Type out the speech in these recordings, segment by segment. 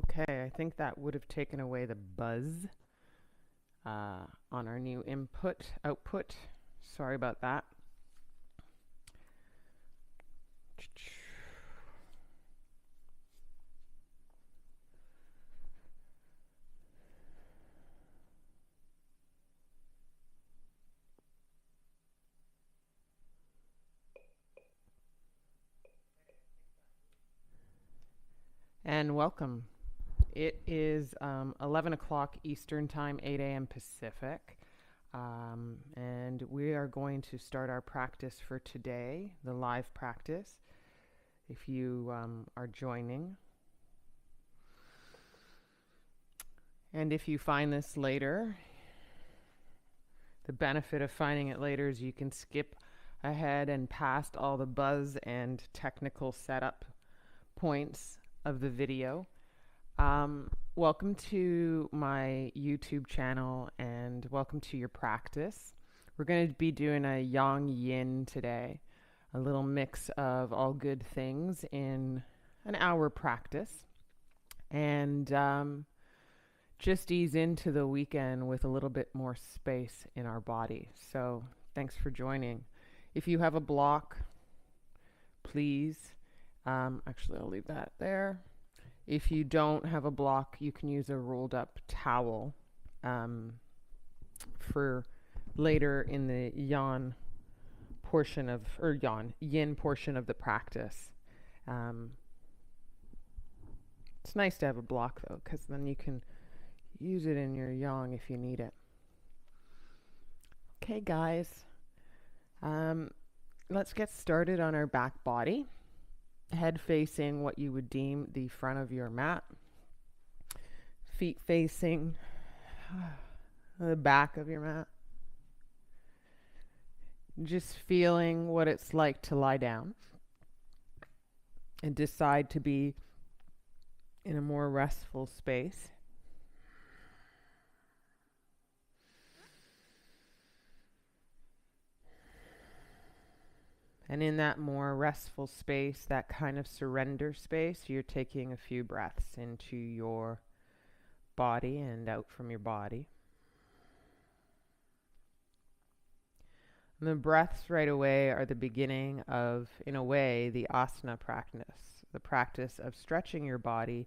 Okay, I think that would have taken away the buzz on our new input output. Sorry about that. And welcome. It is 11 o'clock Eastern Time, 8 a.m. Pacific. And we are going to start our practice for today, the live practice. If you are joining. And if you find this later, the benefit of finding it later is you can skip ahead and past all the buzz and technical setup points of the video. Welcome to my YouTube channel and welcome to your practice. We're going to be doing a Yang Yin today, a little mix of all good things in an hour practice. And just ease into the weekend with a little bit more space in our body. So thanks for joining. If you have a block, please, actually I'll leave that there. If you don't have a block, you can use a rolled up towel for later in the Yin portion of the practice. It's nice to have a block though, because then you can use it in your yang if you need it. Okay, guys. Let's get started on our back body. Head facing what you would deem the front of your mat. Feet facing the back of your mat. Just feeling what it's like to lie down and decide to be in a more restful space. And in that more restful space, that kind of surrender space, you're taking a few breaths into your body and out from your body. And the breaths right away are the beginning of, in a way, the asana practice, the practice of stretching your body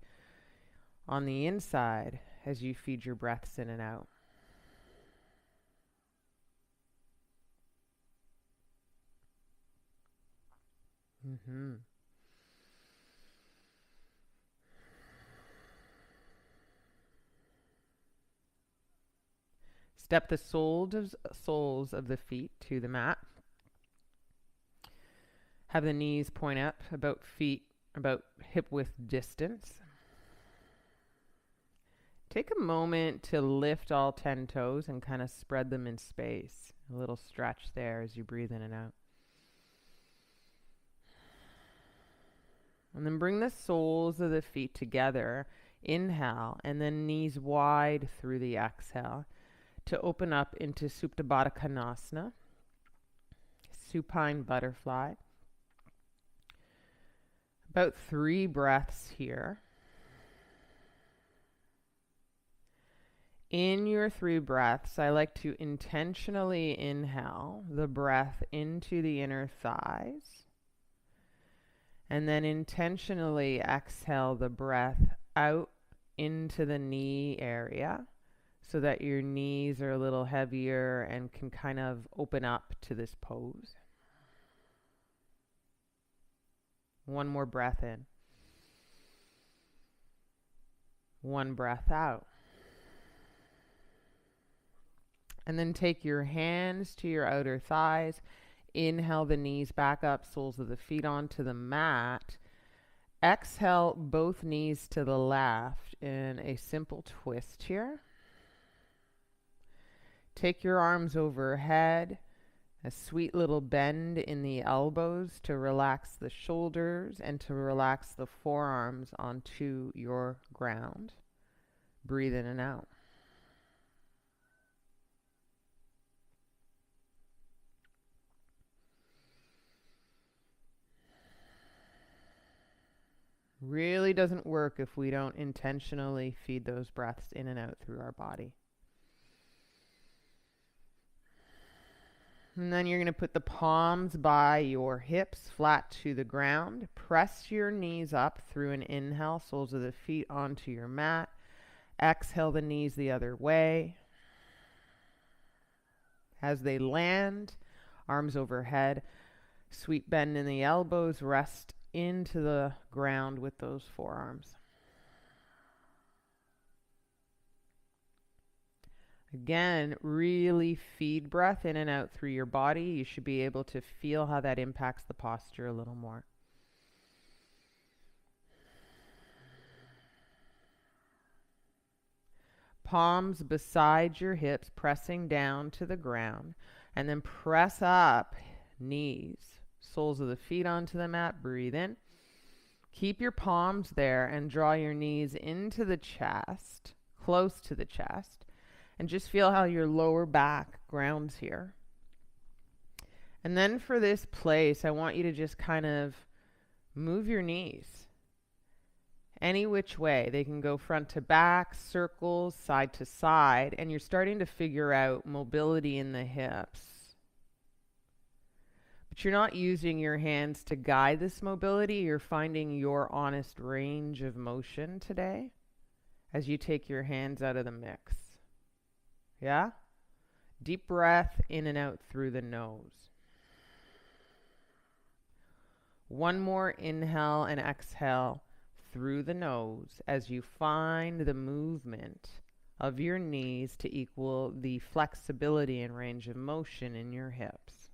on the inside as you feed your breaths in and out. Step the soles of the feet to the mat. Have the knees point up about hip width distance. Take a moment to lift all 10 toes and kind of spread them in space. A little stretch there as you breathe in and out. And then bring the soles of the feet together. Inhale, and then knees wide through the exhale to open up into Supta Baddha Konasana, supine butterfly. About 3 breaths here. In your 3 breaths, I like to intentionally inhale the breath into the inner thighs. And then intentionally exhale the breath out into the knee area so that your knees are a little heavier and can kind of open up to this pose. One more breath in. 1 breath out. And then take your hands to your outer thighs. Inhale the knees back up, soles of the feet onto the mat. Exhale both knees to the left in a simple twist here. Take your arms overhead, a sweet little bend in the elbows to relax the shoulders and to relax the forearms onto your ground. Breathe in and out. Really doesn't work if we don't intentionally feed those breaths in and out through our body. And then you're going to put the palms by your hips flat to the ground. Press your knees up through an inhale, soles of the feet onto your mat. Exhale the knees the other way. As they land, arms overhead, sweet bend in the elbows, rest into the ground with those forearms. Again, really feed breath in and out through your body. You should be able to feel how that impacts the posture a little more. Palms beside your hips, pressing down to the ground, and then press up, knees, soles of the feet onto the mat. Breathe in. Keep your palms there and draw your knees into the chest, close to the chest, and just feel how your lower back grounds here. And then for this place, I want you to just kind of move your knees any which way. They can go front to back, circles, side to side, and you're starting to figure out mobility in the hips. But you're not using your hands to guide this mobility. You're finding your honest range of motion today as you take your hands out of the mix. Yeah? Deep breath in and out through the nose. One more inhale and exhale through the nose as you find the movement of your knees to equal the flexibility and range of motion in your hips.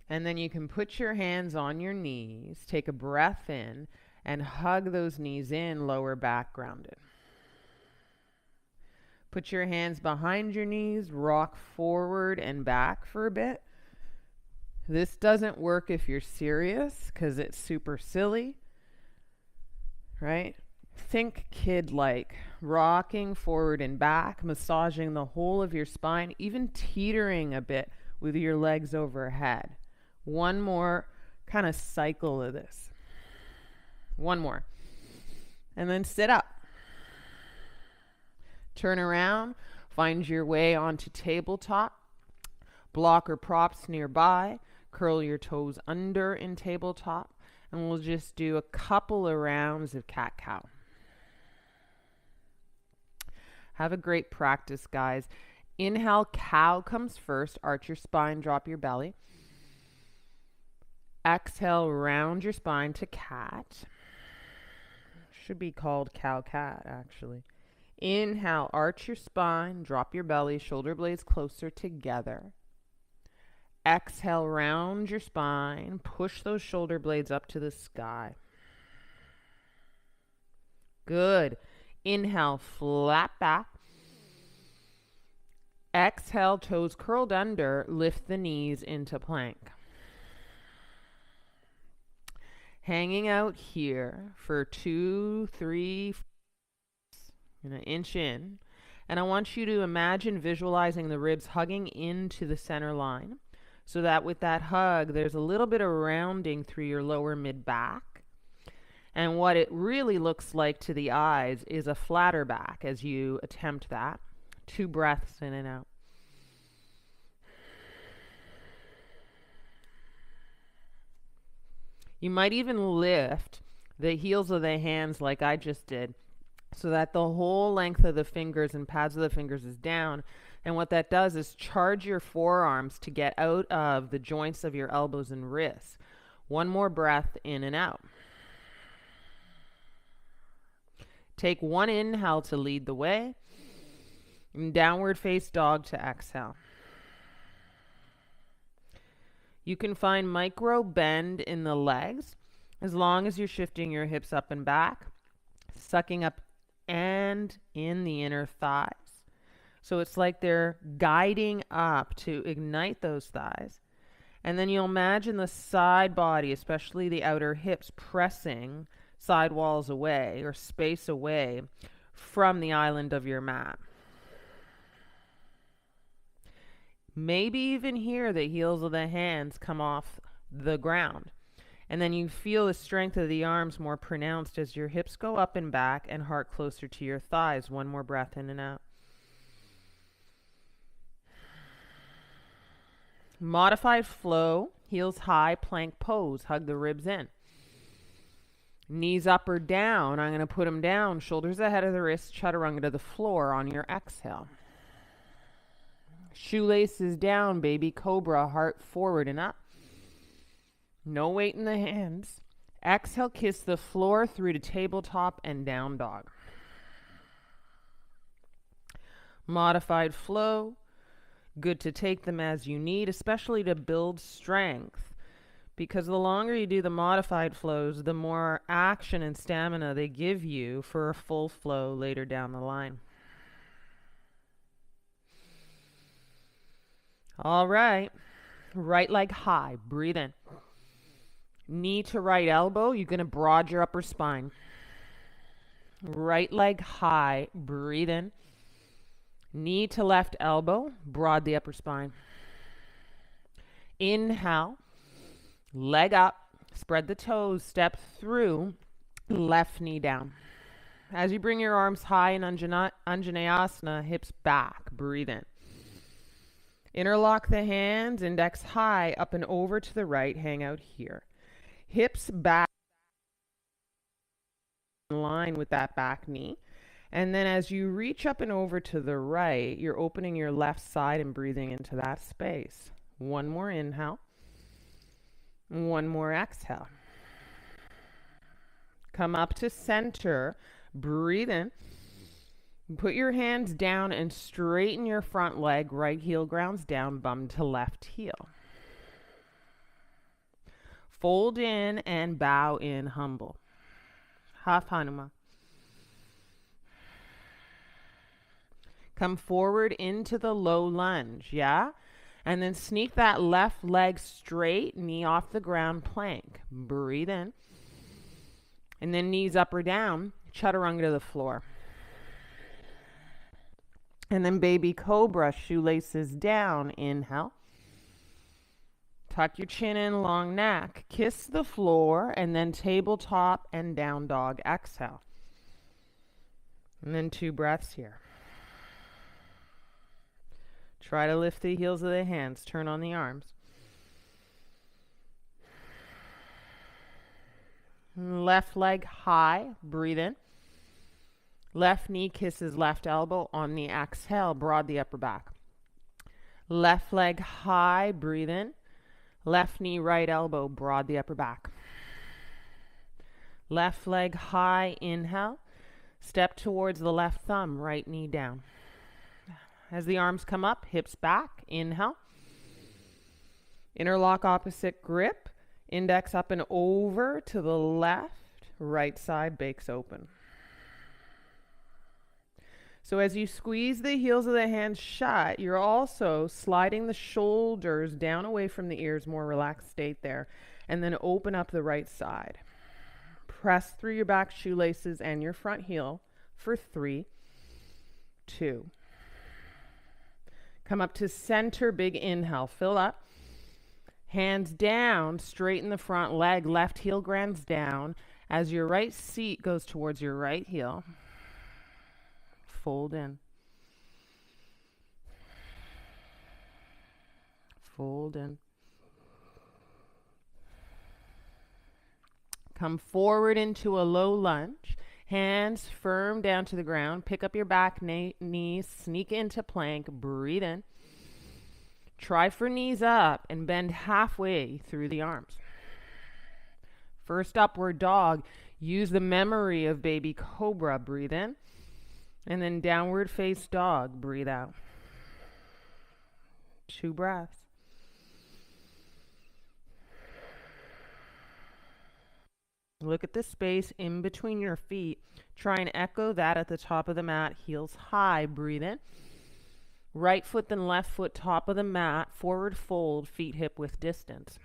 And then you can put your hands on your knees, take a breath in, and hug those knees in, lower back grounded. Put your hands behind your knees, rock forward and back for a bit. This doesn't work if you're serious because it's super silly, right? Think kid-like, rocking forward and back, massaging the whole of your spine, even teetering a bit with your legs overhead. One more kind of cycle of this. One more. And then sit up. Turn around, find your way onto tabletop. Block or props nearby. Curl your toes under in tabletop. And we'll just do a couple of rounds of cat-cow. Have a great practice, guys. Inhale, cow comes first. Arch your spine, drop your belly. Exhale, round your spine to cat. Should be called cow-cat, actually. Inhale, arch your spine, drop your belly, shoulder blades closer together. Exhale, round your spine, push those shoulder blades up to the sky. Good. Inhale, flat back. Exhale, toes curled under, lift the knees into plank. Hanging out here for 2, 3, an inch in. And I want you to imagine visualizing the ribs hugging into the center line. So that with that hug, there's a little bit of rounding through your lower mid-back. And what it really looks like to the eyes is a flatter back as you attempt that. 2 breaths in and out. You might even lift the heels of the hands like I just did, so that the whole length of the fingers and pads of the fingers is down. And what that does is charge your forearms to get out of the joints of your elbows and wrists. One more breath in and out. Take one inhale to lead the way. And downward face dog to exhale. You can find micro bend in the legs as long as you're shifting your hips up and back, sucking up and in the inner thighs. So it's like they're guiding up to ignite those thighs. And then you'll imagine the side body, especially the outer hips, pressing side walls away or space away from the island of your mat. Maybe even here the heels of the hands come off the ground. And then you feel the strength of the arms more pronounced as your hips go up and back and heart closer to your thighs. One more breath in and out. Modified flow, heels high, plank pose. Hug the ribs in. Knees up or down. I'm going to put them down. Shoulders ahead of the wrists. Chaturanga to the floor on your exhale. Shoelaces down, baby cobra, heart forward and up. No weight in the hands. Exhale, kiss the floor through to tabletop and down dog. Modified flow, good to take them as you need, especially to build strength. Because the longer you do the modified flows, the more action and stamina they give you for a full flow later down the line. All right. Right leg high. Breathe in. Knee to right elbow. You're going to broad your upper spine. Right leg high. Breathe in. Knee to left elbow. Broad the upper spine. Inhale. Leg up. Spread the toes. Step through. Left knee down. As you bring your arms high in Anjaneyasana, hips back. Breathe in. Interlock the hands, index high, up and over to the right, hang out here. Hips back in line with that back knee. And then as you reach up and over to the right, you're opening your left side and breathing into that space. One more inhale. One more exhale. Come up to center. Breathe in. Put your hands down and straighten your front leg. Right heel grounds down, bum to left heel. Fold in and bow in, humble. Half Hanuma. Come forward into the low lunge, yeah? And then sneak that left leg straight, knee off the ground, plank. Breathe in. And then knees up or down, chaturanga to the floor. And then baby cobra, shoelaces down. Inhale. Tuck your chin in, long neck. Kiss the floor, and then tabletop and down dog. Exhale. And then 2 breaths here. Try to lift the heels of the hands. Turn on the arms. Left leg high. Breathe in. Left knee kisses left elbow on the exhale. Broad the upper back. Left leg high. Breathe in. Left knee, right elbow. Broad the upper back. Left leg high. Inhale. Step towards the left thumb. Right knee down. As the arms come up, hips back. Inhale. Interlock opposite grip. Index up and over to the left. Right side bakes open. So as you squeeze the heels of the hands shut, you're also sliding the shoulders down away from the ears, more relaxed state there, and then open up the right side. Press through your back shoelaces and your front heel for 3, 2. Come up to center, big inhale, fill up. Hands down, straighten the front leg, left heel grounds down as your right seat goes towards your right heel. Fold in. Fold in. Come forward into a low lunge. Hands firm down to the ground. Pick up your back knees. Sneak into plank. Breathe in. Try for knees up and bend halfway through the arms. First upward dog. Use the memory of baby cobra. Breathe in. And then downward face dog. Breathe out. 2 breaths. Look at the space in between your feet. Try and echo that at the top of the mat. Heels high. Breathe in. Right foot then left foot top of the mat. Forward fold. Feet hip width distance.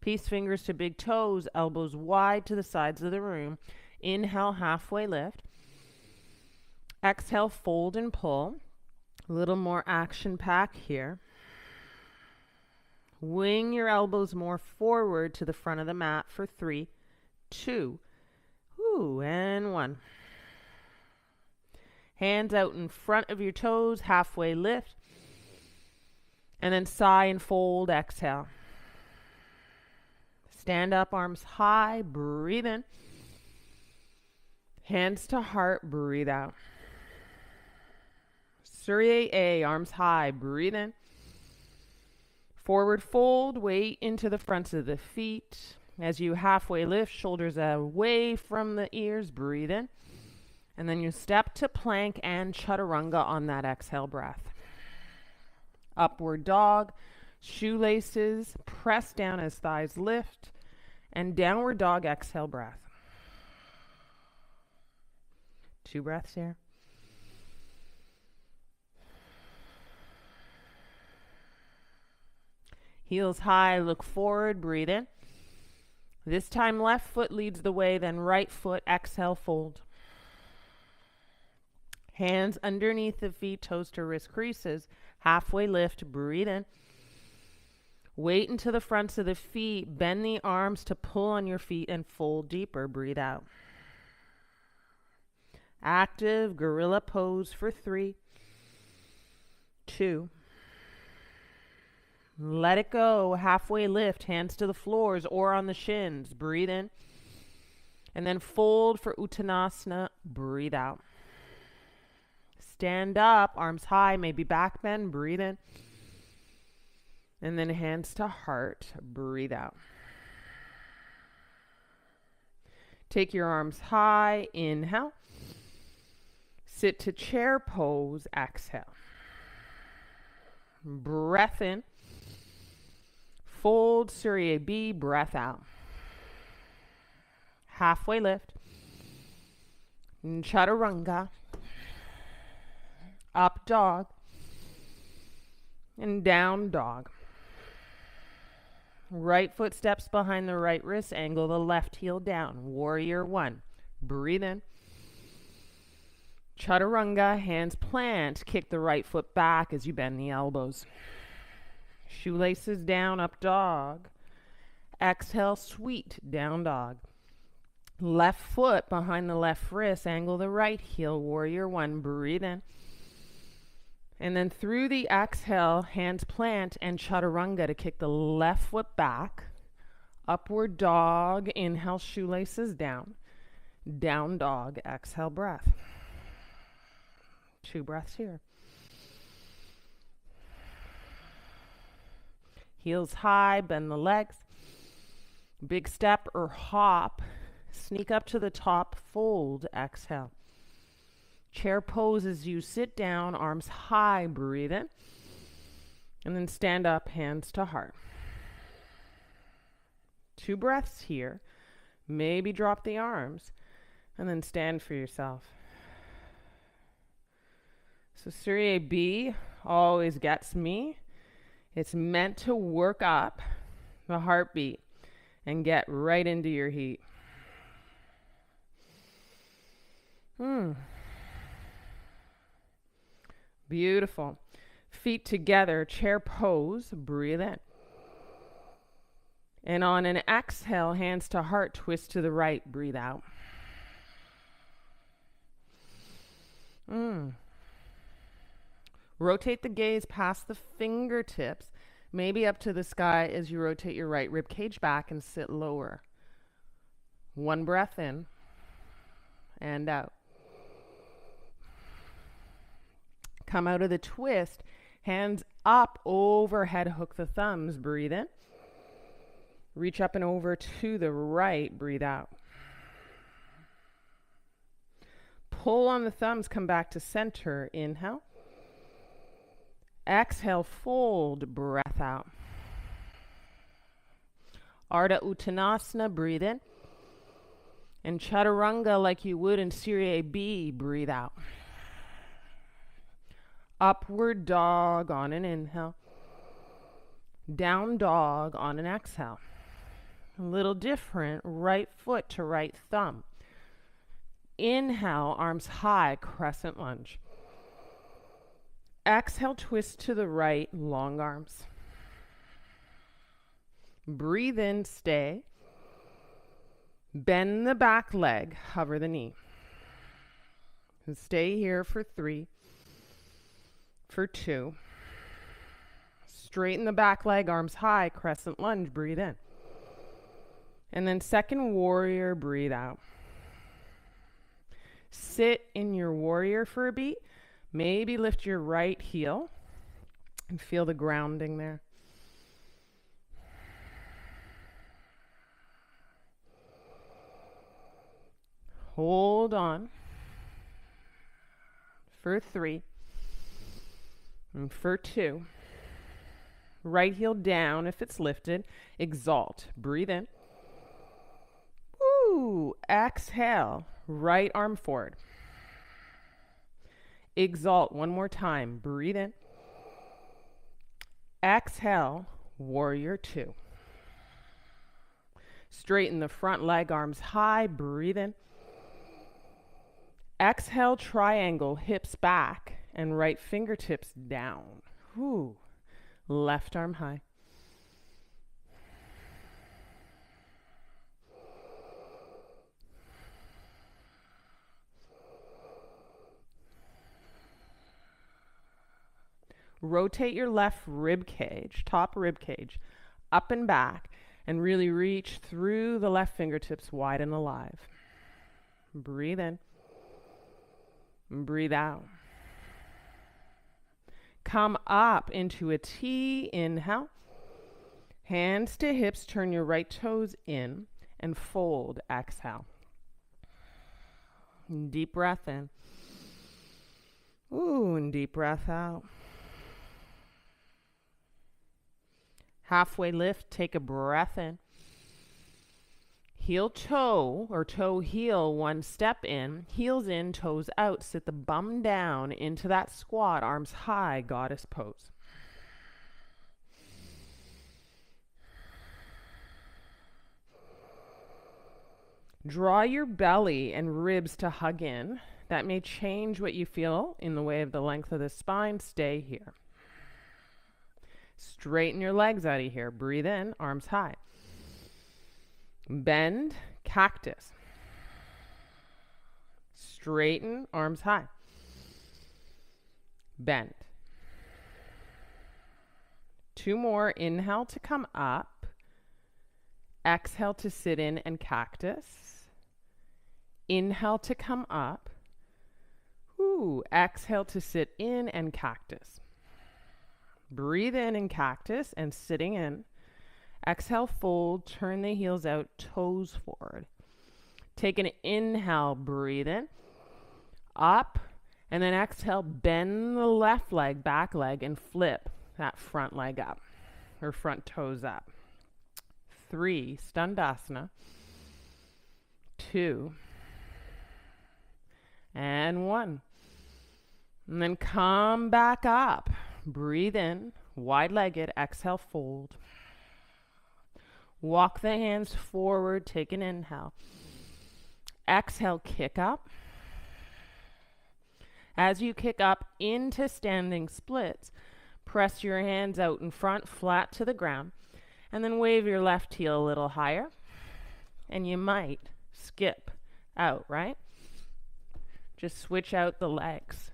Peace fingers to big toes. Elbows wide to the sides of the room. Inhale, halfway lift. Exhale, fold and pull. A little more action pack here. Wing your elbows more forward to the front of the mat for 3, 2, and 1. Hands out in front of your toes, halfway lift. And then sigh and fold, exhale. Stand up, arms high, breathe in. Hands to heart, breathe out. Surya A, arms high, breathe in. Forward fold, weight into the fronts of the feet. As you halfway lift, shoulders away from the ears, breathe in. And then you step to plank and chaturanga on that exhale breath. Upward dog, shoelaces, press down as thighs lift, and downward dog, exhale breath. 2 breaths here. Heels high, look forward, breathe in. This time left foot leads the way, then right foot, exhale, fold. Hands underneath the feet, toes to wrist creases. Halfway lift, breathe in. Weight into the fronts of the feet, bend the arms to pull on your feet and fold deeper, breathe out. Active gorilla pose for 3, 2. Let it go, halfway lift, hands to the floors or on the shins, breathe in. And then fold for Uttanasana, breathe out. Stand up, arms high, maybe back bend, breathe in. And then hands to heart, breathe out. Take your arms high, inhale. Sit to chair pose, exhale. Breath in. Fold, Surya B, breath out. Halfway lift. Chaturanga. Up dog. And down dog. Right foot steps behind the right wrist, angle the left heel down. Warrior 1. Breathe in. Chaturanga, hands plant. Kick the right foot back as you bend the elbows. Shoelaces down, up dog. Exhale, sweet, down dog. Left foot behind the left wrist, angle the right heel, warrior 1, breathe in. And then through the exhale, hands plant and chaturanga to kick the left foot back. Upward dog, inhale, shoelaces down. Down dog, exhale, breath. 2 breaths here. Heels high, bend the legs. Big step or hop. Sneak up to the top, fold, exhale. Chair pose as you sit down, arms high, breathe in. And then stand up, hands to heart. 2 breaths here. Maybe drop the arms. And then stand for yourself. So Surya B always gets me. It's meant to work up the heartbeat and get right into your heat. Beautiful. Feet together, chair pose, breathe in. And on an exhale, hands to heart, twist to the right, breathe out. Rotate the gaze past the fingertips, maybe up to the sky as you rotate your right rib cage back and sit lower. 1 breath in and out. Come out of the twist, hands up overhead, hook the thumbs, breathe in. Reach up and over to the right, breathe out. Pull on the thumbs, come back to center, inhale. Exhale, fold, breath out. Ardha Uttanasana, breathe in. And chaturanga like you would in Surya B, breathe out. Upward dog on an inhale. Down dog on an exhale. A little different, right foot to right thumb. Inhale, arms high, crescent lunge. Exhale, twist to the right, long arms. Breathe in, stay. Bend the back leg, hover the knee. And stay here for 3, for 2. Straighten the back leg, arms high, crescent lunge, breathe in. And then second warrior, breathe out. Sit in your warrior for a beat. Maybe lift your right heel and feel the grounding there. Hold on. For 3. And for 2. Right heel down if it's lifted. Exalt. Breathe in. Woo! Exhale. Right arm forward. Exalt one more time. Breathe in. Exhale. Warrior 2. Straighten the front leg, arms high. Breathe in. Exhale, triangle, hips back, and right fingertips down. Whew. Left arm high. Rotate your left rib cage, top rib cage, up and back, and really reach through the left fingertips wide and alive. Breathe in. Breathe out. Come up into a T. Inhale. Hands to hips. Turn your right toes in and fold. Exhale. Deep breath in. Ooh, and deep breath out. Halfway lift, take a breath in. Heel toe or toe heel, one step in, heels in, toes out. Sit the bum down into that squat, arms high, goddess pose. Draw your belly and ribs to hug in. That may change what you feel in the way of the length of the spine. Stay here. Straighten your legs out of here. Breathe in, arms high. Bend, cactus. Straighten, arms high. Bend. 2 more. Inhale to come up. Exhale to sit in and cactus. Inhale to come up. Ooh, exhale to sit in and cactus. Breathe in cactus and sitting in. Exhale, fold, turn the heels out, toes forward. Take an inhale, breathe in, up, and then exhale, bend the left leg, back leg, and flip that front leg up, or front toes up. 3, Standasana. 2, and 1. And then come back up. Breathe in, wide-legged, exhale, fold. Walk the hands forward, take an inhale. Exhale, kick up. As you kick up into standing splits, press your hands out in front, flat to the ground, and then wave your left heel a little higher. And you might skip out, right? Just switch out the legs.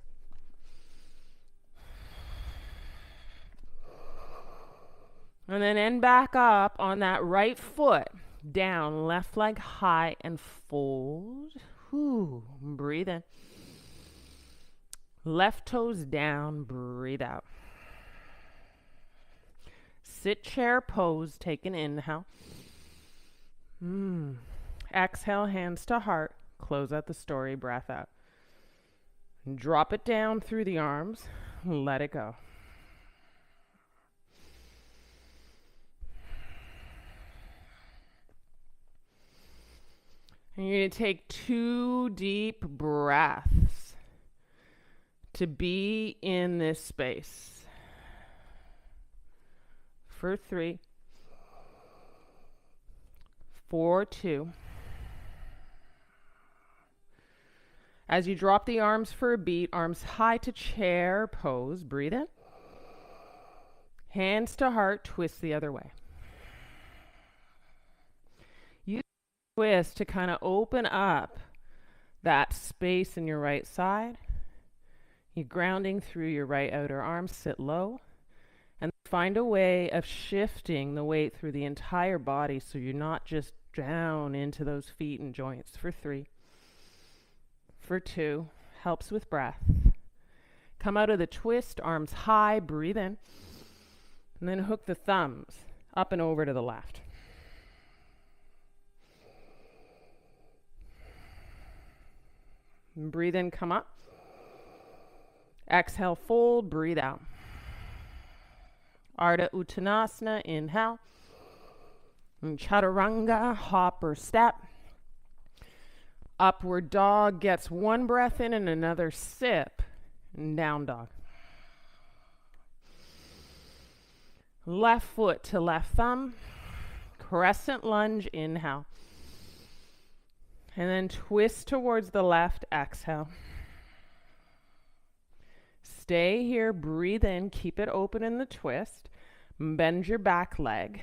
And then end back up on that right foot. Down, left leg high and fold. Whew, breathe in. Left toes down, breathe out. Sit chair pose, take an inhale. Exhale, hands to heart. Close out the story, breath out. Drop it down through the arms. Let it go. And you're going to take 2 deep breaths to be in this space. For 3, for 2. As you drop the arms for a beat, arms high to chair pose, breathe in. Hands to heart, twist the other way. Use the twist to kind of open up that space in your right side. You're grounding through your right outer arm, sit low. And find a way of shifting the weight through the entire body so you're not just down into those feet and joints. For 3. For 2. Helps with breath. Come out of the twist, arms high, breathe in. And then hook the thumbs up and over to the left. And breathe in, come up. Exhale, fold, breathe out. Ardha Uttanasana, inhale. And Chaturanga, hop or step. Upward dog gets one breath in and another sip. And down dog. Left foot to left thumb. Crescent lunge, inhale. And then twist towards the left, exhale. Stay here, breathe in, keep it open in the twist. Bend your back leg.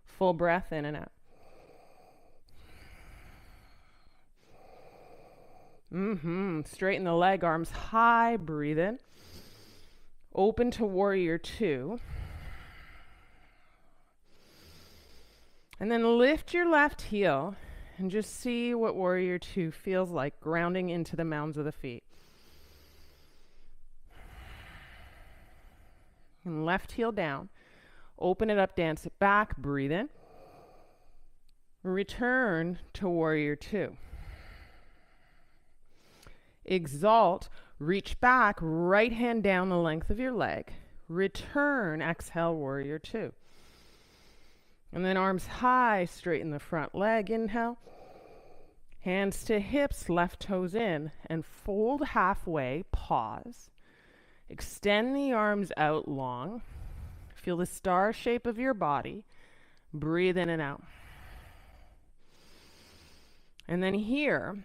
Full breath in and out. Straighten the leg, arms high, breathe in. Open to warrior two. And then lift your left heel and just see what warrior two feels like, grounding into the mounds of the feet. And left heel down. Open it up, dance it back, breathe in. Return to warrior two. Exalt, reach back, right hand down the length of your leg. Return, exhale, warrior two. And then arms high, straighten the front leg, inhale. Hands to hips, left toes in, and fold halfway, pause. Extend the arms out long. Feel the star shape of your body. Breathe in and out. And then here,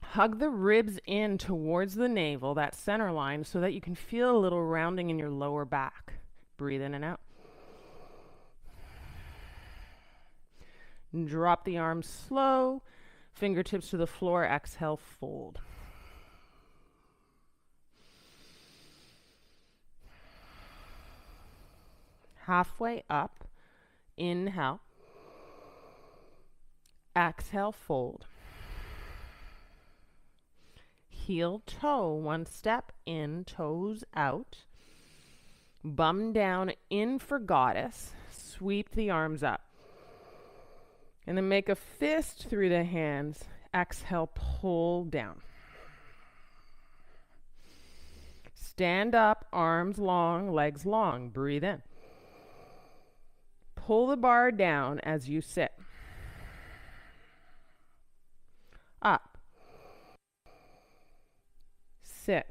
hug the ribs in towards the navel, that center line, so that you can feel a little rounding in your lower back. Breathe in and out. Drop the arms slow, fingertips to the floor, exhale, fold. Halfway up, inhale. Exhale, fold. Heel toe, one step in, toes out. Bum down, in for goddess. Sweep the arms up. And then make a fist through the hands. Exhale, pull down. Stand up, arms long, legs long. Breathe in. Pull the bar down as you sit. Up. Sit.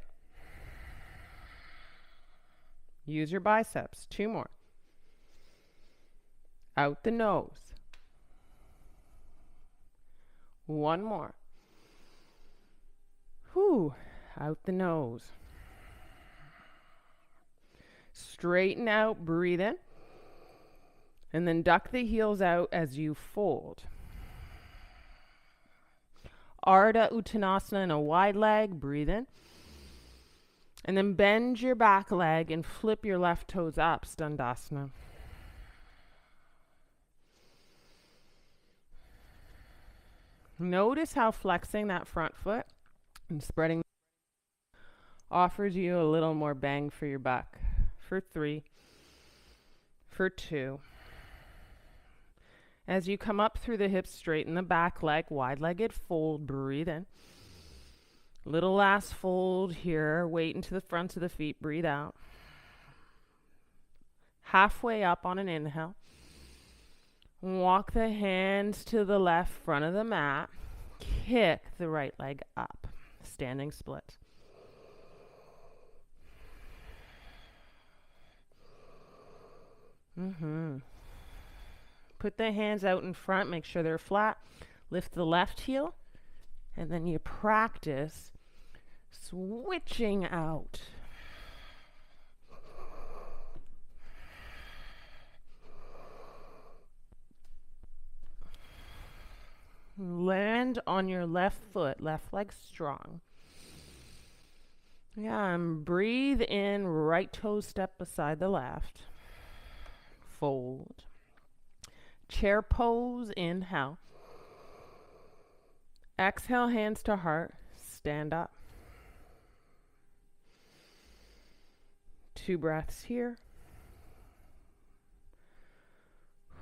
Use your biceps. 2 more. Out the nose. 1 more. Whew. Out the nose. Straighten out, breathe in. And then duck the heels out as you fold. Ardha Uttanasana in a wide leg, breathe in. And then bend your back leg and flip your left toes up, Standasana. Notice how flexing that front foot and spreading offers you a little more bang for your buck. For 3, for 2. As you come up through the hips, straighten the back leg, wide-legged fold, breathe in. Little last fold here, weight into the fronts of the feet, breathe out. Halfway up on an inhale. Walk the hands to the left front of the mat. Kick the right leg up. Standing split. Put the hands out in front. Make sure they're flat. Lift the left heel. And then you practice switching out. Land on your left foot, left leg strong. Yeah, and breathe in, right toe step beside the left. Fold. Chair pose, inhale. Exhale, hands to heart, stand up. 2 breaths here.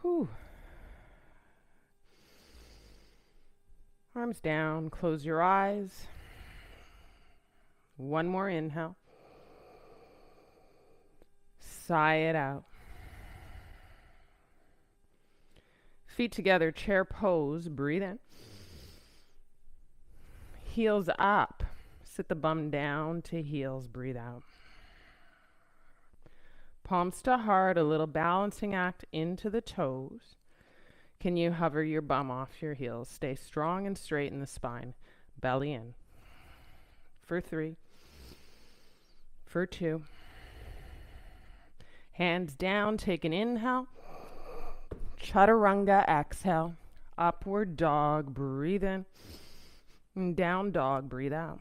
Whew. Arms down, close your eyes. One more inhale. Sigh it out. Feet together, chair pose. Breathe in. Heels up. Sit the bum down to heels. Breathe out. Palms to heart, a little balancing act into the toes. Can you hover your bum off your heels? Stay strong and straight in the spine. Belly in. For 3. For 2. Hands down, take an inhale. Chaturanga, exhale. Upward dog, breathe in. And down dog, breathe out.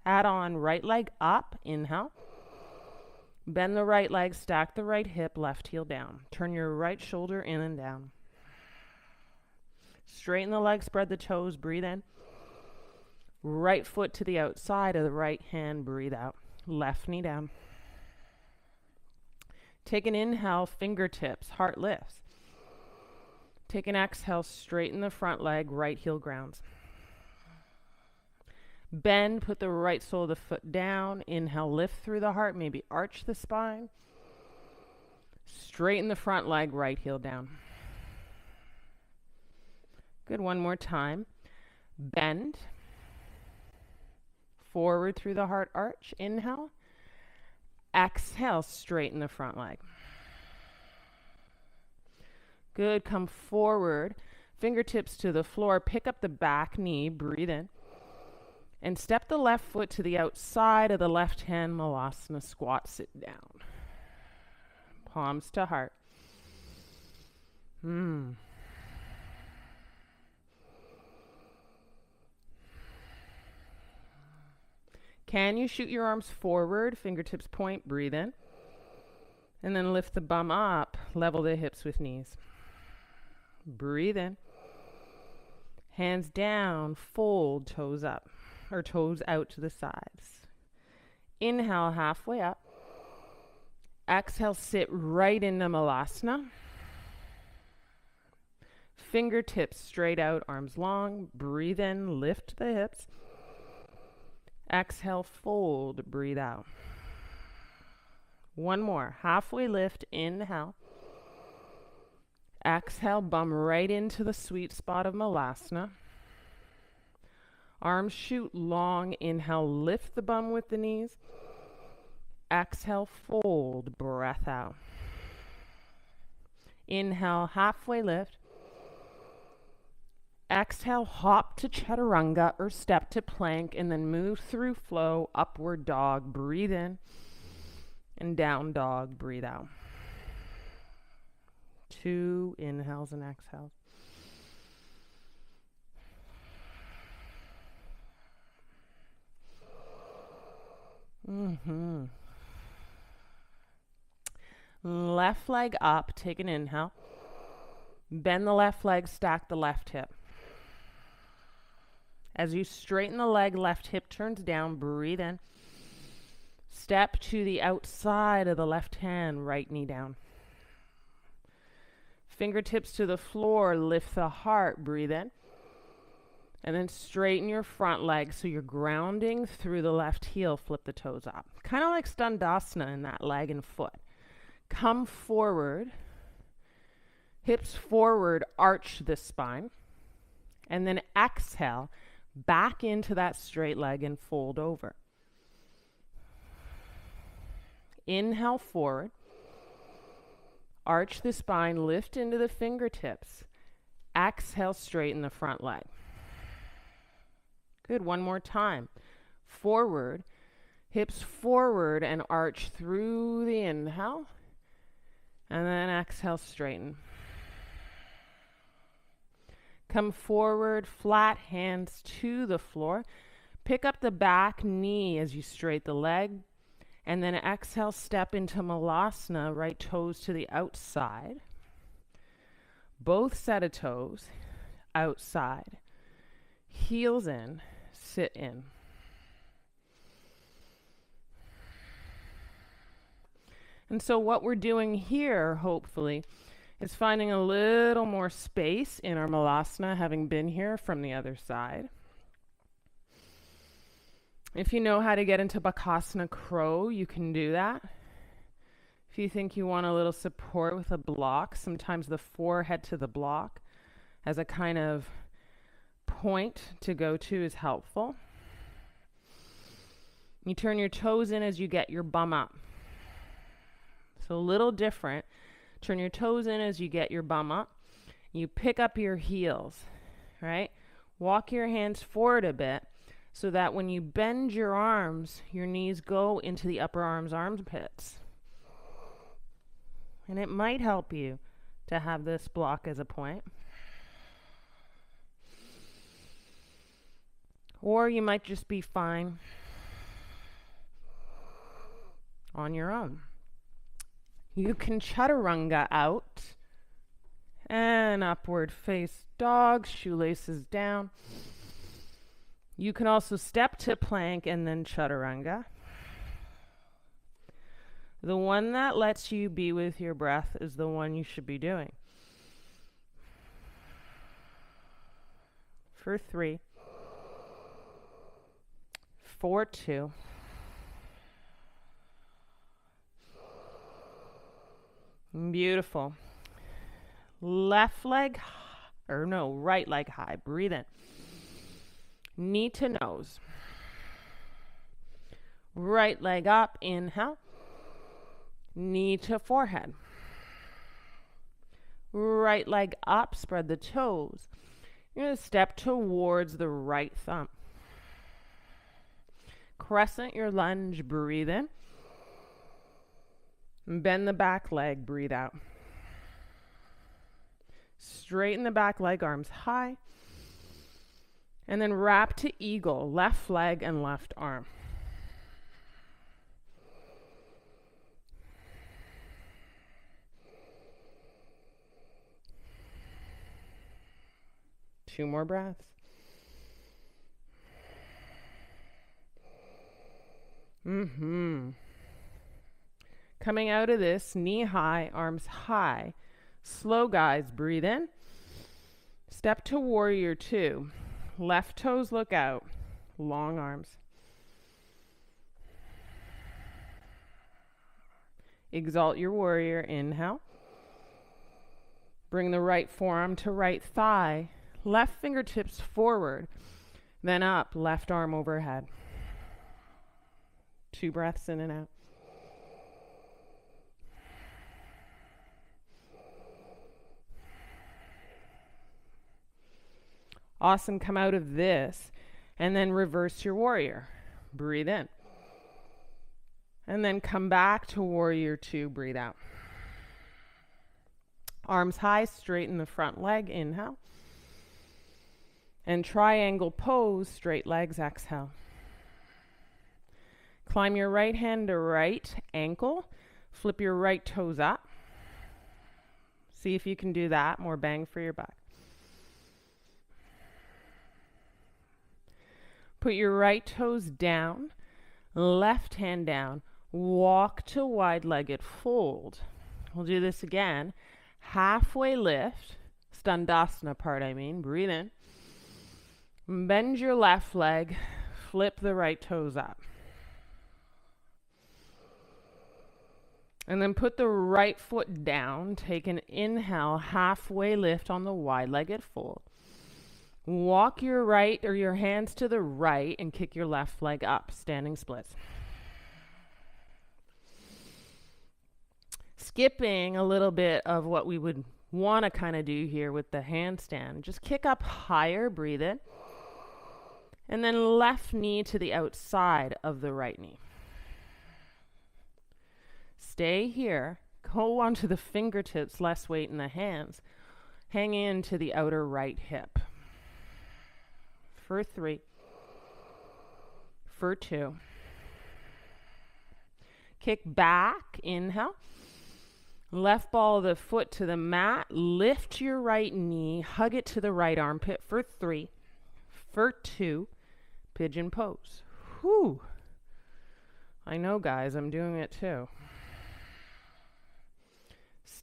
Add on right leg up, inhale. Bend the right leg, stack the right hip, left heel down. Turn your right shoulder in and down. Straighten the leg, spread the toes, breathe in. Right foot to the outside of the right hand, breathe out. Left knee down. Take an inhale, fingertips, heart lifts. Take an exhale, straighten the front leg, right heel grounds. Bend, put the right sole of the foot down. Inhale, lift through the heart, maybe arch the spine. Straighten the front leg, right heel down. Good, one more time. Bend. Forward through the heart arch, inhale. Exhale, straighten the front leg. Good, come forward. Fingertips to the floor, pick up the back knee, breathe in. And step the left foot to the outside of the left hand, Malasana squat, sit down. Palms to heart. Can you shoot your arms forward, fingertips point, breathe in. And then lift the bum up, level the hips with knees. Breathe in. Hands down, fold, toes up, or toes out to the sides. Inhale, halfway up. Exhale, sit right into Malasana. Fingertips straight out, arms long. Breathe in, lift the hips. Exhale, fold, breathe out. One more, halfway lift, inhale. Exhale, bum right into the sweet spot of Malasana. Arms shoot long, inhale, lift the bum with the knees. Exhale, fold, breath out. Inhale, halfway lift. Exhale, hop to chaturanga or step to plank and then move through flow, upward dog, breathe in. And down dog, breathe out. 2 inhales and exhales. Left leg up, take an inhale. Bend the left leg, stack the left hip. As you straighten the leg, left hip turns down, breathe in. Step to the outside of the left hand, right knee down. Fingertips to the floor, lift the heart, breathe in. And then straighten your front leg so you're grounding through the left heel, flip the toes up. Kind of like Standasana in that leg and foot. Come forward, hips forward, arch the spine. And then exhale, back into that straight leg and fold over. Inhale forward. Arch the spine, lift into the fingertips. Exhale, straighten the front leg. Good, one more time. Forward, hips forward and arch through the inhale. And then exhale, straighten. Come forward, flat hands to the floor. Pick up the back knee as you straighten the leg. And then exhale, step into Malasana, right toes to the outside. Both set of toes outside. Heels in, sit in. And so what we're doing here, hopefully, is finding a little more space in our malasana, having been here from the other side. If you know how to get into Bakasana Crow, you can do that. If you think you want a little support with a block, sometimes the forehead to the block as a kind of point to go to is helpful. You turn your toes in as you get your bum up. So a little different. Turn your toes in as you get your bum up. You pick up your heels, right? Walk your hands forward a bit so that when you bend your arms, your knees go into the upper armpits. And it might help you to have this block as a point. Or you might just be fine on your own. You can chaturanga out and upward face dog, shoelaces down. You can also step to plank and then chaturanga. The one that lets you be with your breath is the one you should be doing. For 3, for 2, beautiful. Right leg high. Breathe in. Knee to nose. Right leg up. Inhale. Knee to forehead. Right leg up. Spread the toes. You're going to step towards the right thumb. Crescent your lunge. Breathe in. Bend the back leg. Breathe out. Straighten the back leg, arms high. And then wrap to eagle, left leg and left arm. Two more breaths. Coming out of this, knee high, arms high. Slow, guys. Breathe in. Step to warrior 2. Left toes look out. Long arms. Exalt your warrior. Inhale. Bring the right forearm to right thigh. Left fingertips forward. Then up. Left arm overhead. 2 breaths in and out. Awesome. Come out of this and then reverse your warrior. Breathe in. And then come back to warrior 2. Breathe out. Arms high, straighten the front leg. Inhale. And triangle pose, straight legs. Exhale. Climb your right hand to right ankle. Flip your right toes up. See if you can do that. More bang for your buck. Put your right toes down, left hand down, walk to wide-legged fold. We'll do this again. Halfway lift, Standasana part I mean, breathe in. Bend your left leg, flip the right toes up. And then put the right foot down, take an inhale, halfway lift on the wide-legged fold. Walk your right or your hands to the right and kick your left leg up, standing splits. Skipping a little bit of what we would want to kind of do here with the handstand. Just kick up higher, breathe in. And then left knee to the outside of the right knee. Stay here. Go onto the fingertips, less weight in the hands. Hang into the outer right hip. For 3, for 2. Kick back, inhale. Left ball of the foot to the mat. Lift your right knee, hug it to the right armpit for 3, for 2. Pigeon pose. Whew. I know, guys, I'm doing it too.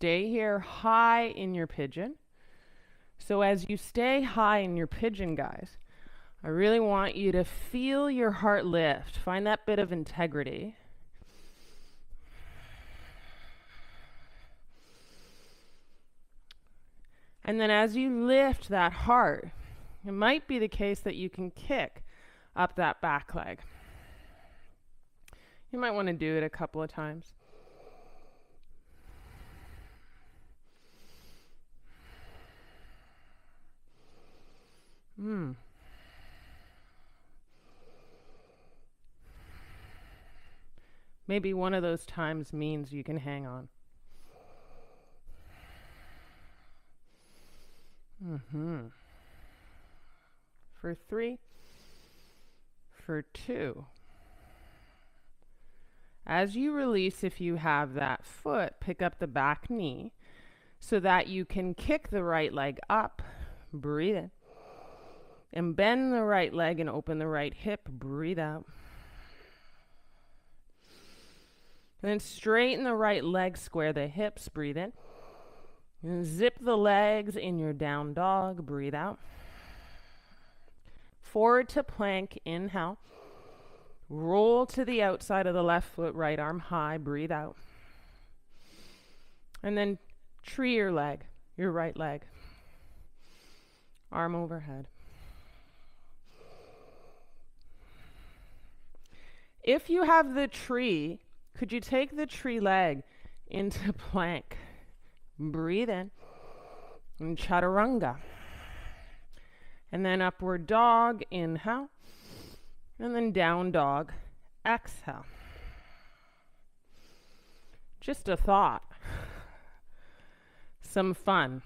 stay here high in your pigeon. So as you stay high in your pigeon, guys, I really want you to feel your heart lift. Find that bit of integrity. And then as you lift that heart, it might be the case that you can kick up that back leg. You might want to do it a couple of times. Maybe one of those times means you can hang on. For 3, for 2. As you release, if you have that foot, pick up the back knee so that you can kick the right leg up. Breathe in. And bend the right leg and open the right hip. Breathe out. And then straighten the right leg, square the hips. Breathe in. And zip the legs in your down dog. Breathe out. Forward to plank. Inhale. Roll to the outside of the left foot, right arm high. Breathe out. And then tree your leg, your right leg. Arm overhead. If you have the tree, could you take the tree leg into plank? Breathe in. And chaturanga. And then upward dog, inhale. And then down dog, exhale. Just a thought. Some fun.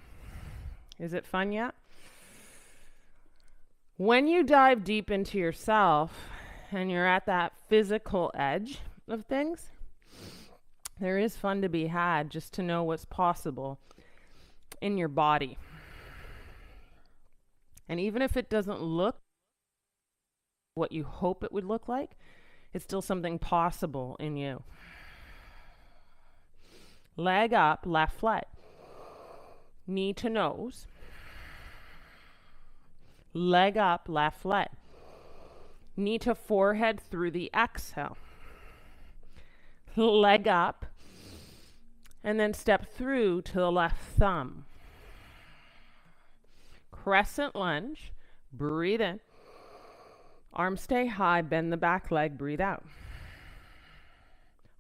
Is it fun yet? When you dive deep into yourself and you're at that physical edge of things, there is fun to be had just to know what's possible in your body. And even if it doesn't look what you hope it would look like, it's still something possible in you. Leg up, left leg. Knee to nose. Leg up, left leg. Knee to forehead through the exhale. Leg up. And then step through to the left thumb. Crescent lunge. Breathe in. Arms stay high, bend the back leg, breathe out.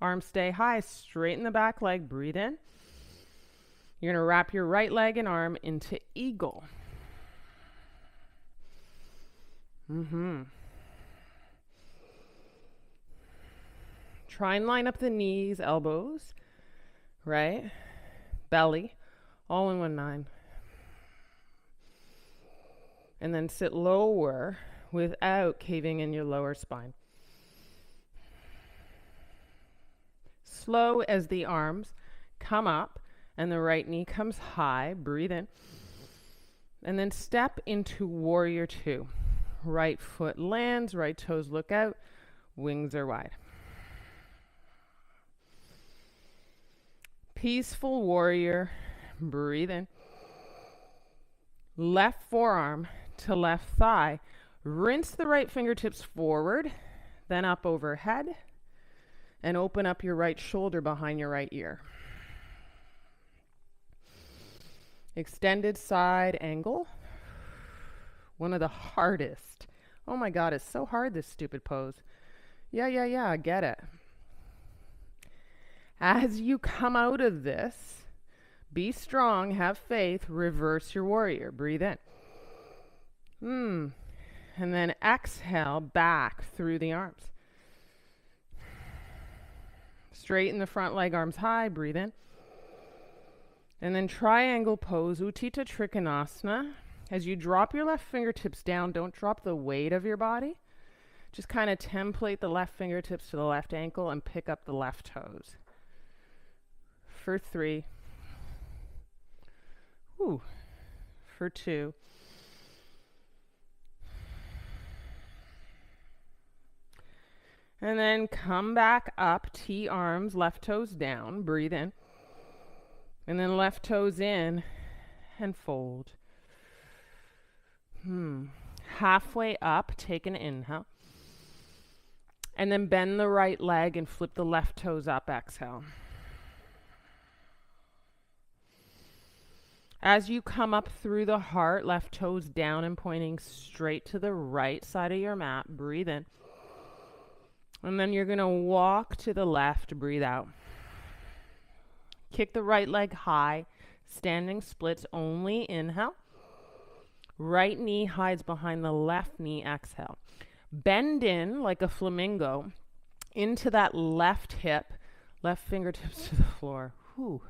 Arms stay high, straighten the back leg, breathe in. You're going to wrap your right leg and arm into eagle. Try and line up the knees, elbows, right? Belly, all in 1-9. And then sit lower without caving in your lower spine. Slow as the arms come up and the right knee comes high. Breathe in. And then step into warrior 2. Right foot lands, right toes look out, wings are wide. Peaceful warrior. Breathe in. Left forearm to left thigh. Rinse the right fingertips forward, then up overhead, and open up your right shoulder behind your right ear. Extended side angle. One of the hardest. Oh my God, it's so hard, this stupid pose. Yeah, I get it. As you come out of this, be strong, have faith, reverse your warrior. Breathe in. And then exhale back through the arms. Straighten the front leg, arms high, breathe in. And then triangle pose, Utthita Trikonasana. As you drop your left fingertips down, don't drop the weight of your body. Just kind of template the left fingertips to the left ankle and pick up the left toes. For 3. For 2. And then come back up, T arms, left toes down, breathe in. And then left toes in and fold. Halfway up, take an inhale. And then bend the right leg and flip the left toes up, exhale. As you come up through the heart, left toes down and pointing straight to the right side of your mat, breathe in. And then you're going to walk to the left, breathe out. Kick the right leg high, standing splits only, inhale. Right knee hides behind the left knee, exhale. Bend in like a flamingo into that left hip, left fingertips to the floor. Whew.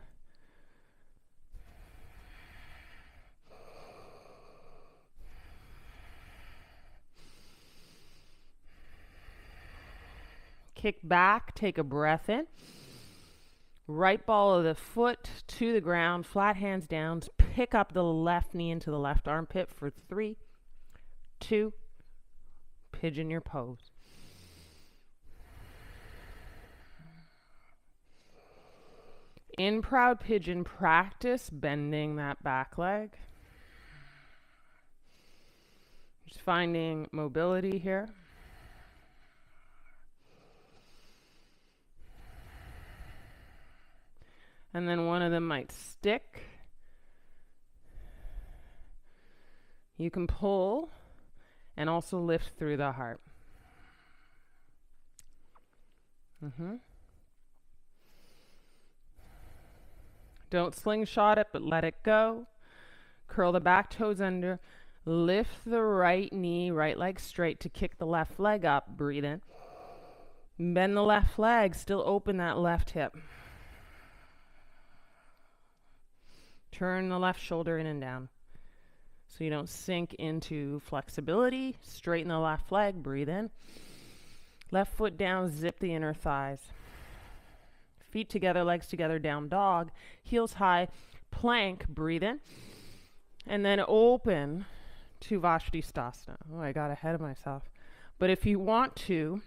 Kick back, take a breath in. Right ball of the foot to the ground, flat hands down. Pick up the left knee into the left armpit for 3, 2, pigeon your pose. In proud pigeon, practice bending that back leg. Just finding mobility here. And then one of them might stick. You can pull and also lift through the heart. Don't slingshot it, but let it go. Curl the back toes under. Lift the right knee, right leg straight to kick the left leg up. Breathe in. Bend the left leg, still open that left hip. Turn the left shoulder in and down so you don't sink into flexibility. Straighten the left leg, breathe in. Left foot down, zip the inner thighs. Feet together, legs together, down dog. Heels high, plank, breathe in. And then open to Vashisthasana. Oh, I got ahead of myself. But if you want to,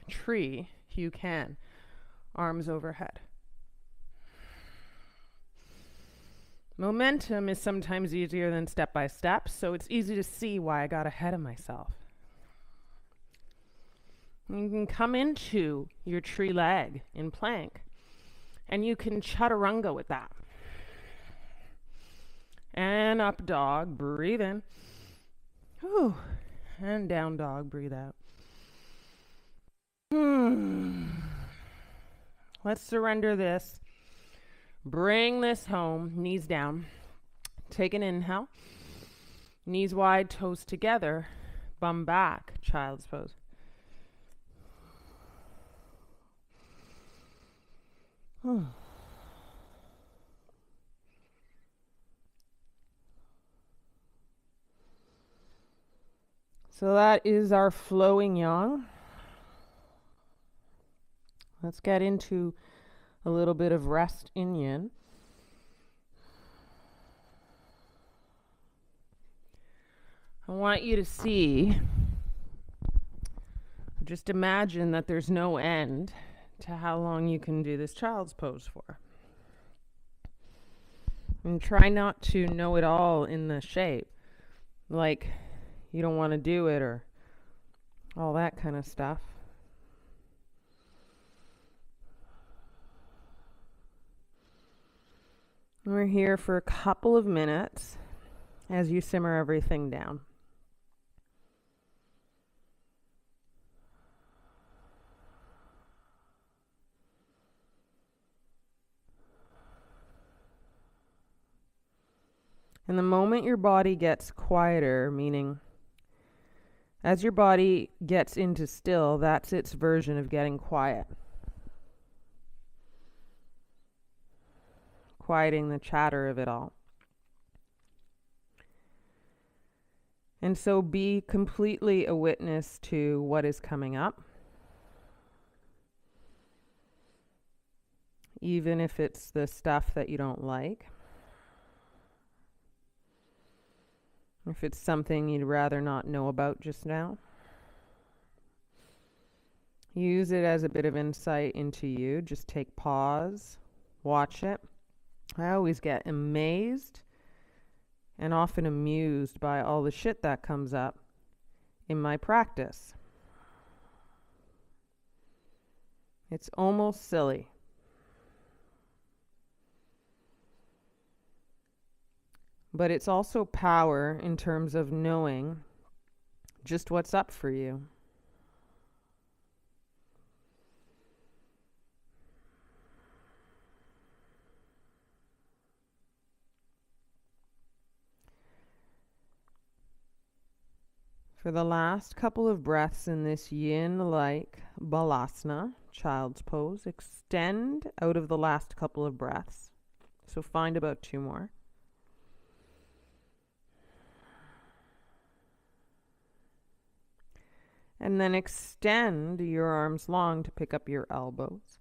tree, you can. Arms overhead. Momentum is sometimes easier than step by step, so it's easy to see why I got ahead of myself. You can come into your tree leg in plank, and you can chaturanga with that. And up dog, breathe in. Whew. And down dog, breathe out. Let's surrender this. Bring this home, knees down. Take an inhale. Knees wide, toes together. Bum back, child's pose. So that is our flowing yang. Let's get into a little bit of rest in yin. I want you to see, just imagine that there's no end to how long you can do this child's pose for. And try not to know it all in the shape, like you don't want to do it or all that kind of stuff. We're here for a couple of minutes as you simmer everything down. And the moment your body gets quieter, meaning as your body gets into still, that's its version of getting quiet. Quieting the chatter of it all. And so be completely a witness to what is coming up. Even if it's the stuff that you don't like. If it's something you'd rather not know about just now. Use it as a bit of insight into you. Just take pause, watch it. I always get amazed and often amused by all the shit that comes up in my practice. It's almost silly. But it's also power in terms of knowing just what's up for you. For the last couple of breaths in this yin-like balasana, child's pose, extend out of the last couple of breaths. So find about 2 more. And then extend your arms long to pick up your elbows.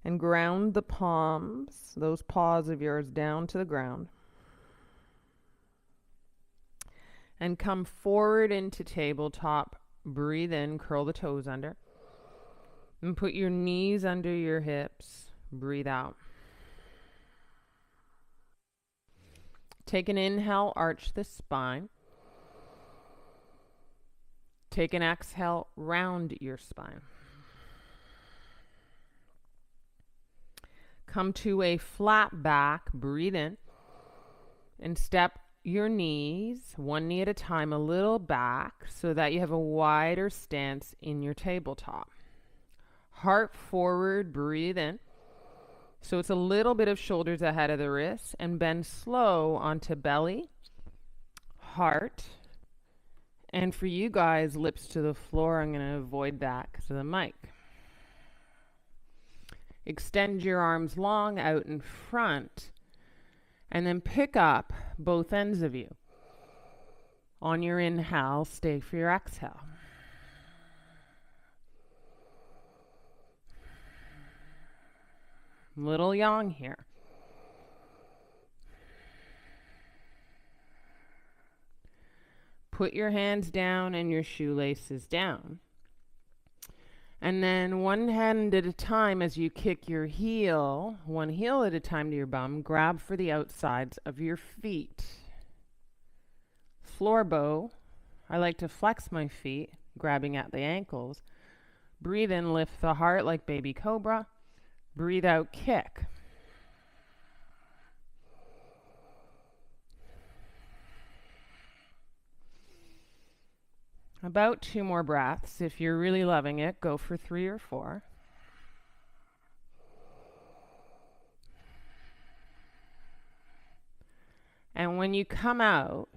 And ground the palms, those paws of yours, down to the ground. And come forward into tabletop. Breathe in, curl the toes under. And put your knees under your hips. Breathe out. Take an inhale, arch the spine. Take an exhale, round your spine. Come to a flat back, breathe in, and step your knees, one knee at a time, a little back so that you have a wider stance in your tabletop. Heart forward, breathe in. So it's a little bit of shoulders ahead of the wrists, and bend slow onto belly, heart, and for you guys, lips to the floor. I'm going to avoid that because of the mic. Extend your arms long out in front, and then pick up both ends of you. On your inhale, stay for your exhale. Little yang here. Put your hands down and your shoelaces down. And then one hand at a time as you kick your heel, one heel at a time to your bum, grab for the outsides of your feet. Floor bow. I like to flex my feet, grabbing at the ankles. Breathe in, lift the heart like baby cobra. Breathe out, kick. About 2 more breaths. If you're really loving it, go for 3 or 4. And when you come out,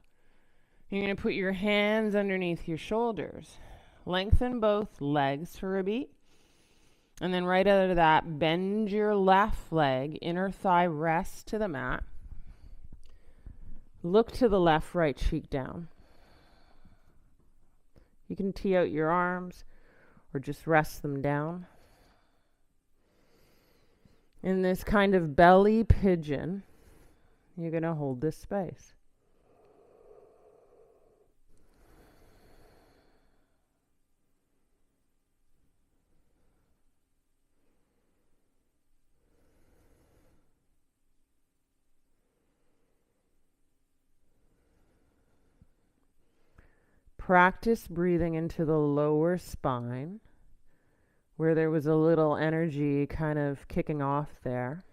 you're going to put your hands underneath your shoulders. Lengthen both legs for a beat. And then right out of that, bend your left leg, inner thigh rest to the mat. Look to the left, right cheek down. You can tee out your arms or just rest them down. In this kind of belly pigeon, you're going to hold this space. Practice breathing into the lower spine, where there was a little energy kind of kicking off there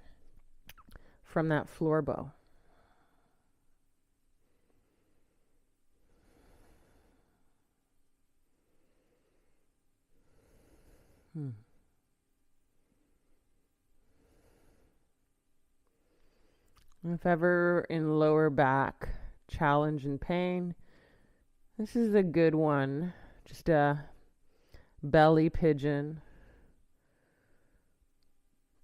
from that floor bow. If ever in lower back challenge and pain, this is a good one. Just a belly pigeon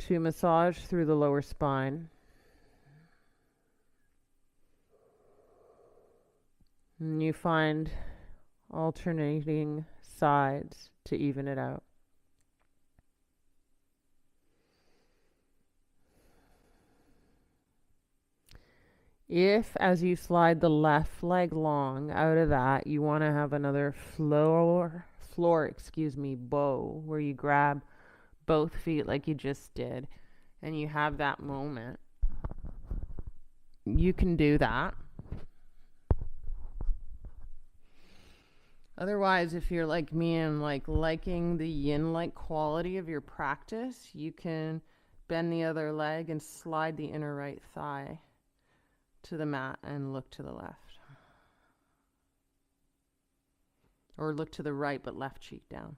to massage through the lower spine. And you find alternating sides to even it out. If, as you slide the left leg long out of that, you want to have another floor, bow, where you grab both feet like you just did, and you have that moment you can do that. Otherwise, if you're like me and like liking the yin-like quality of your practice, you can bend the other leg and slide the inner right thigh to the mat and look to the left. Or look to the right but left cheek down.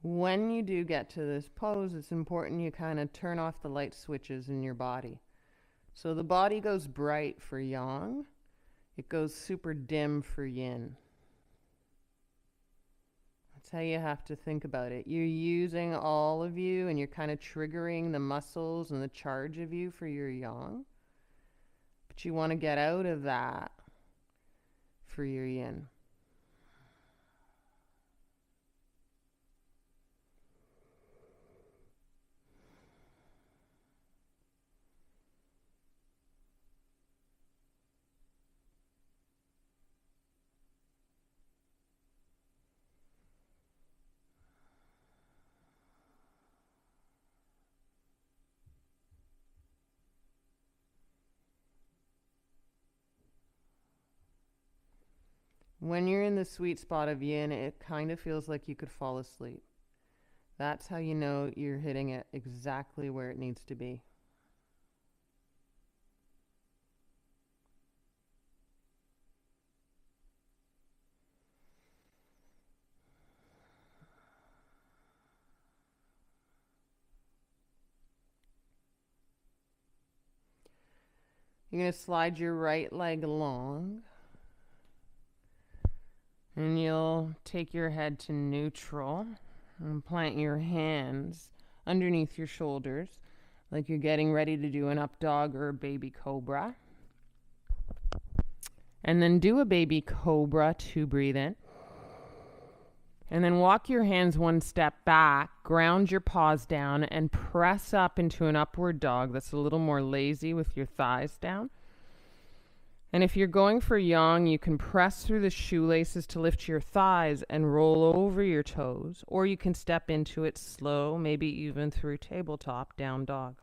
When you do get to this pose, it's important you kind of turn off the light switches in your body. So the body goes bright for yang, it goes super dim for yin. That's how you have to think about it. You're using all of you and you're kind of triggering the muscles and the charge of you for your yang. But you want to get out of that for your yin. When you're in the sweet spot of yin, it kind of feels like you could fall asleep. That's how you know you're hitting it exactly where it needs to be. You're going to slide your right leg along. And you'll take your head to neutral and plant your hands underneath your shoulders like you're getting ready to do an up dog or a baby cobra. And then do a baby cobra to breathe in. And then walk your hands one step back, ground your paws down, and press up into an upward dog that's a little more lazy with your thighs down. And if you're going for yang, you can press through the shoelaces to lift your thighs and roll over your toes, or you can step into it slow, maybe even through tabletop down dog.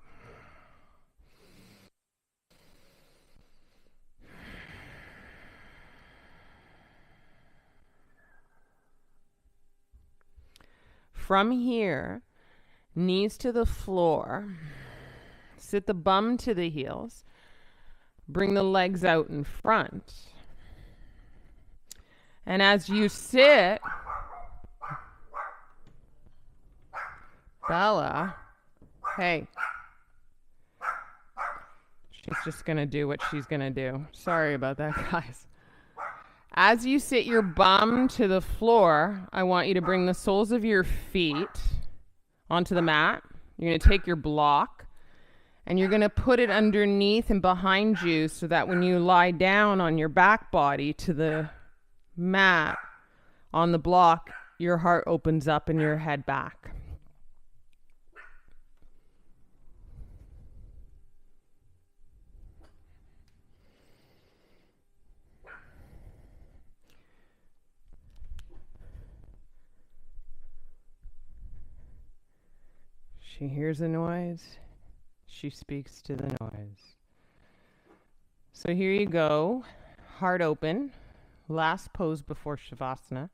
From here, knees to the floor, sit the bum to the heels. Bring the legs out in front. And as you sit, Bella, hey, she's just going to do what she's going to do. Sorry about that, guys. As you sit your bum to the floor, I want you to bring the soles of your feet onto the mat. You're going to take your block. And you're going to put it underneath and behind you so that when you lie down on your back body to the mat on the block, your heart opens up and your head back. She hears a noise. She speaks to the noise. So here you go, heart open, last pose before Shavasana.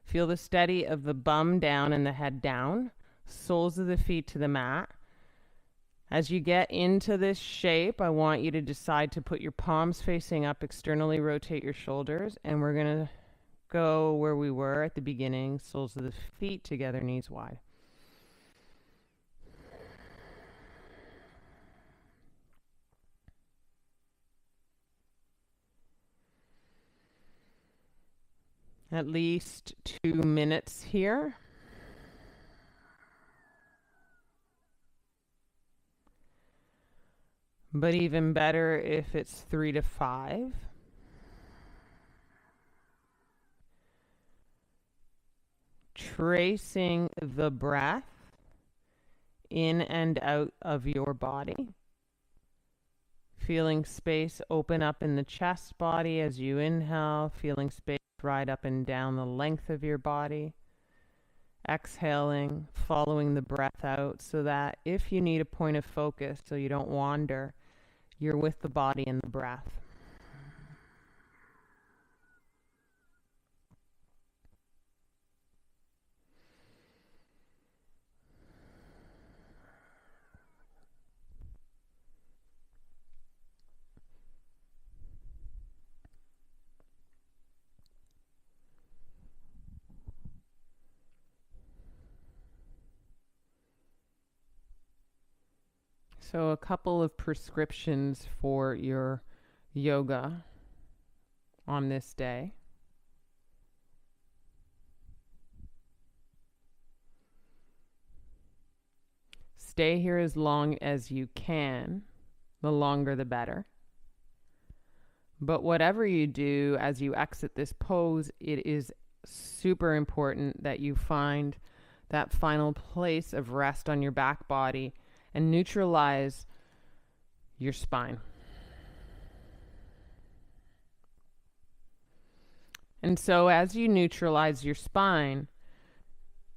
Feel the steady of the bum down and the head down, soles of the feet to the mat. As you get into this shape, I want you to decide to put your palms facing up, externally rotate your shoulders, and we're going to go where we were at the beginning, soles of the feet together, knees wide. At least 2 minutes here. But even better if it's 3 to 5. Tracing the breath in and out of your body. Feeling space open up in the chest body as you inhale, feeling space ride up and down the length of your body. Exhaling, following the breath out so that if you need a point of focus so you don't wander, you're with the body and the breath. So a couple of prescriptions for your yoga on this day. Stay here as long as you can. The longer the better. But whatever you do as you exit this pose, it is super important that you find that final place of rest on your back body and neutralize your spine. And so as you neutralize your spine,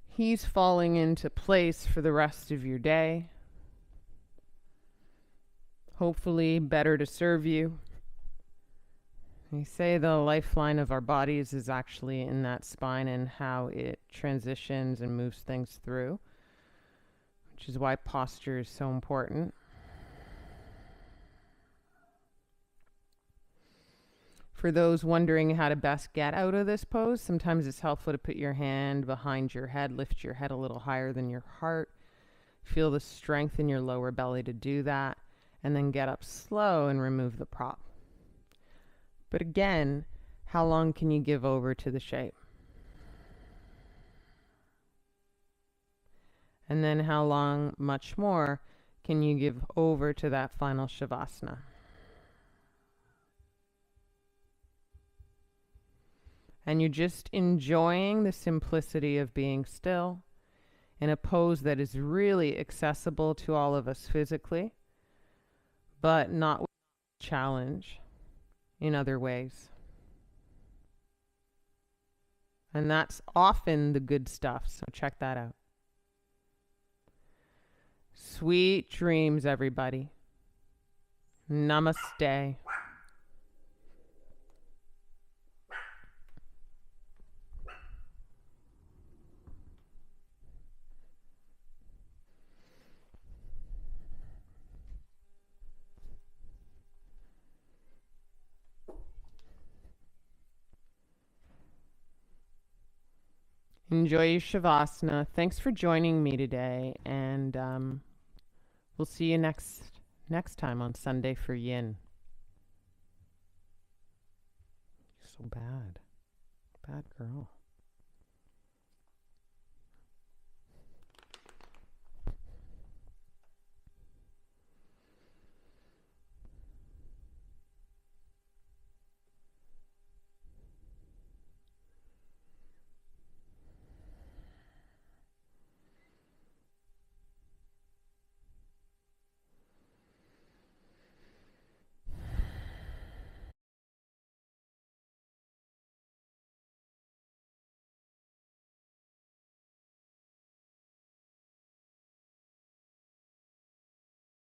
he's falling into place for the rest of your day. Hopefully better to serve you. They say the lifeline of our bodies is actually in that spine and how it transitions and moves things through, which is why posture is so important. For those wondering how to best get out of this pose, sometimes it's helpful to put your hand behind your head, lift your head a little higher than your heart. Feel the strength in your lower belly to do that, and then get up slow and remove the prop. But again, how long can you give over to the shape? And then how long, much more, can you give over to that final Shavasana? And you're just enjoying the simplicity of being still in a pose that is really accessible to all of us physically, but not with challenge in other ways. And that's often the good stuff, so check that out. Sweet dreams, everybody. Namaste. Enjoy your Shavasana. Thanks for joining me today, and we'll see you next time on Sunday for Yin. So bad. Bad girl.